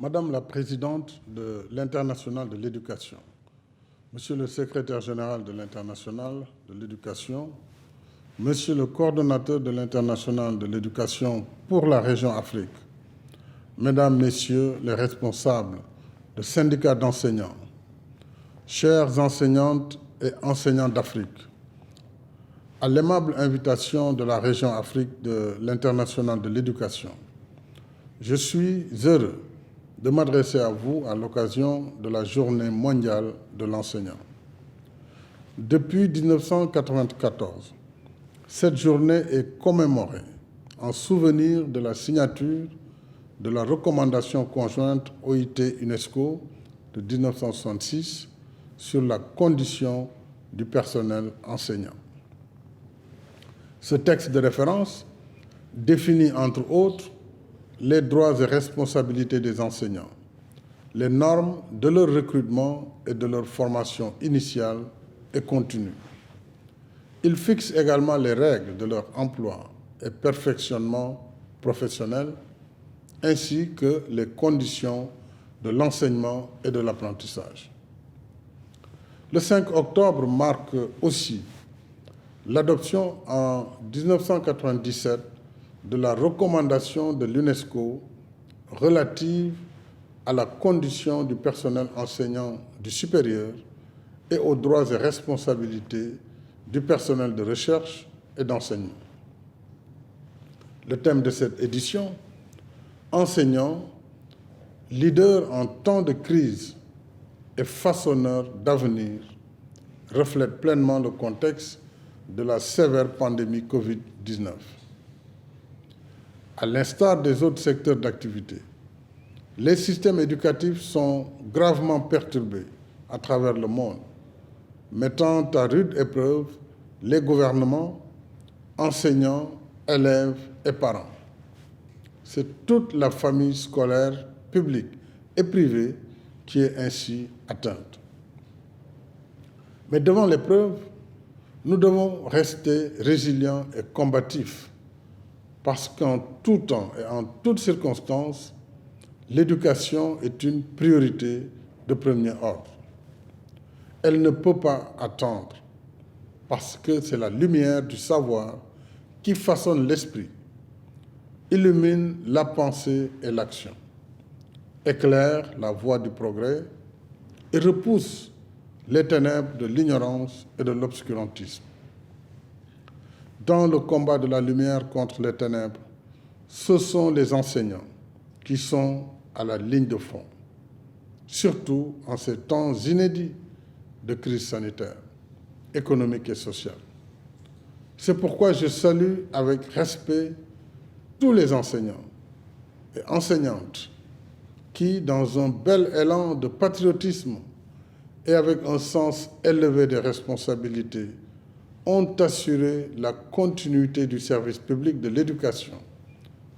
Madame la Présidente de l'Internationale de l'Éducation, Monsieur le Secrétaire général de l'Internationale de l'Éducation, Monsieur le Coordonnateur de l'Internationale de l'Éducation pour la région Afrique, Mesdames, Messieurs les responsables de syndicats d'enseignants, chères enseignantes et enseignants d'Afrique, à l'aimable invitation de la région Afrique de l'Internationale de l'Éducation, je suis heureux de m'adresser à vous à l'occasion de la Journée mondiale de l'enseignant. Depuis 1994, cette journée est commémorée en souvenir de la signature de la recommandation conjointe OIT-UNESCO de 1966 sur la condition du personnel enseignant. Ce texte de référence définit entre autres les droits et responsabilités des enseignants, les normes de leur recrutement et de leur formation initiale et continue. Il fixe également les règles de leur emploi et perfectionnement professionnel, ainsi que les conditions de l'enseignement et de l'apprentissage. Le 5 octobre marque aussi l'adoption en 1997 de la recommandation de l'UNESCO relative à la condition du personnel enseignant du supérieur et aux droits et responsabilités du personnel de recherche et d'enseignement. Le thème de cette édition, enseignants, leaders en temps de crise et façonneurs d'avenir, reflète pleinement le contexte de la sévère pandémie Covid-19. À l'instar des autres secteurs d'activité, les systèmes éducatifs sont gravement perturbés à travers le monde, mettant à rude épreuve les gouvernements, enseignants, élèves et parents. C'est toute la famille scolaire, publique et privée qui est ainsi atteinte. Mais devant l'épreuve, nous devons rester résilients et combatifs, parce qu'en tout temps et en toutes circonstances, l'éducation est une priorité de premier ordre. Elle ne peut pas attendre, parce que c'est la lumière du savoir qui façonne l'esprit, illumine la pensée et l'action, éclaire la voie du progrès et repousse les ténèbres de l'ignorance et de l'obscurantisme. Dans le combat de la lumière contre les ténèbres, ce sont les enseignants qui sont à la ligne de front, surtout en ces temps inédits de crise sanitaire, économique et sociale. C'est pourquoi je salue avec respect tous les enseignants et enseignantes qui, dans un bel élan de patriotisme et avec un sens élevé des responsabilités, ont assuré la continuité du service public de l'éducation,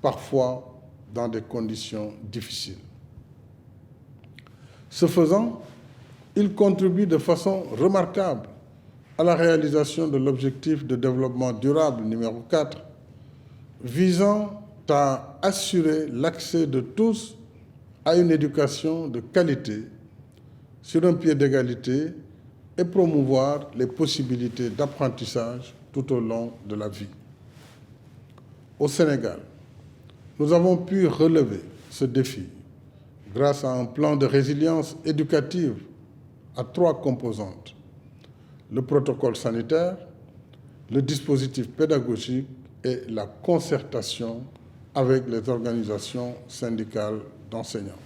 parfois dans des conditions difficiles. Ce faisant, ils contribuent de façon remarquable à la réalisation de l'objectif de développement durable numéro 4, visant à assurer l'accès de tous à une éducation de qualité sur un pied d'égalité et promouvoir les possibilités d'apprentissage tout au long de la vie. Au Sénégal, nous avons pu relever ce défi grâce à un plan de résilience éducative à 3 composantes: le protocole sanitaire, le dispositif pédagogique et la concertation avec les organisations syndicales d'enseignants.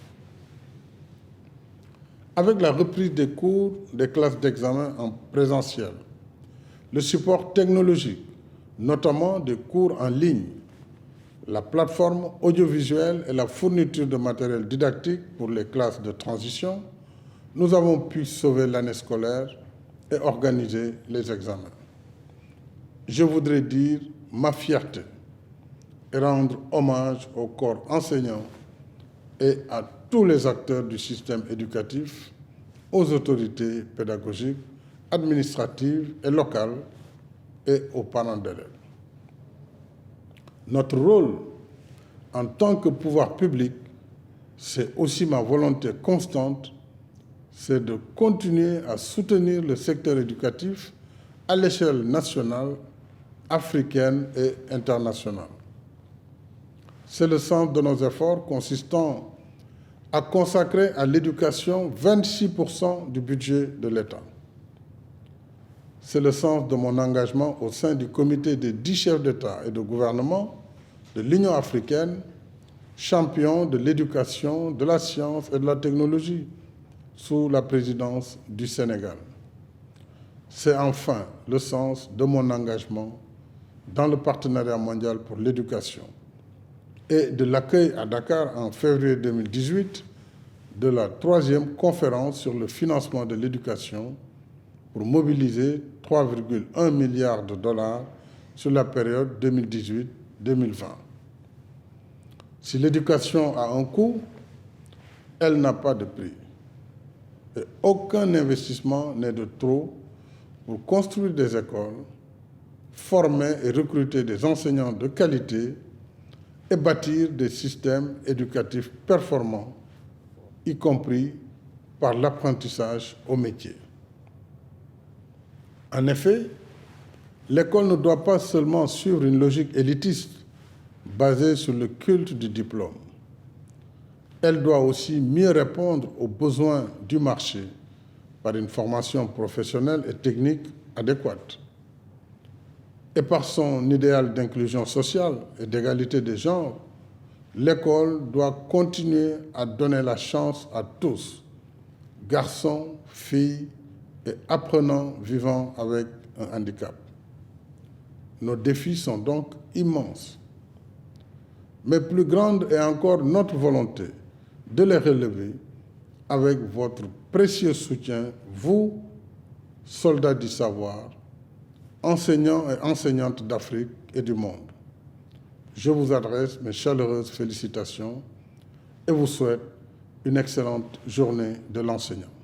Avec la reprise des cours des classes d'examen en présentiel, le support technologique, notamment des cours en ligne, la plateforme audiovisuelle et la fourniture de matériel didactique pour les classes de transition, nous avons pu sauver l'année scolaire et organiser les examens. Je voudrais dire ma fierté et rendre hommage au corps enseignant et à tous les acteurs du système éducatif, aux autorités pédagogiques, administratives et locales et aux parents d'élèves. Notre rôle en tant que pouvoir public, c'est aussi ma volonté constante, c'est de continuer à soutenir le secteur éducatif à l'échelle nationale, africaine et internationale. C'est le sens de nos efforts consistant à consacrer à l'éducation 26% du budget de l'État. C'est le sens de mon engagement au sein du comité des 10 chefs d'État et de gouvernement de l'Union africaine, champion de l'éducation, de la science et de la technologie, sous la présidence du Sénégal. C'est enfin le sens de mon engagement dans le partenariat mondial pour l'éducation et de l'accueil à Dakar en février 2018 de la 3e conférence sur le financement de l'éducation pour mobiliser 3,1 milliards de dollars sur la période 2018-2020. Si l'éducation a un coût, elle n'a pas de prix. Et aucun investissement n'est de trop pour construire des écoles, former et recruter des enseignants de qualité et bâtir des systèmes éducatifs performants, y compris par l'apprentissage au métier. En effet, l'école ne doit pas seulement suivre une logique élitiste basée sur le culte du diplôme. Elle doit aussi mieux répondre aux besoins du marché par une formation professionnelle et technique adéquate. Et par son idéal d'inclusion sociale et d'égalité des genres, l'école doit continuer à donner la chance à tous, garçons, filles et apprenants vivant avec un handicap. Nos défis sont donc immenses. Mais plus grande est encore notre volonté de les relever avec votre précieux soutien, vous, soldats du savoir, enseignants et enseignantes d'Afrique et du monde. Je vous adresse mes chaleureuses félicitations et vous souhaite une excellente journée de l'enseignant.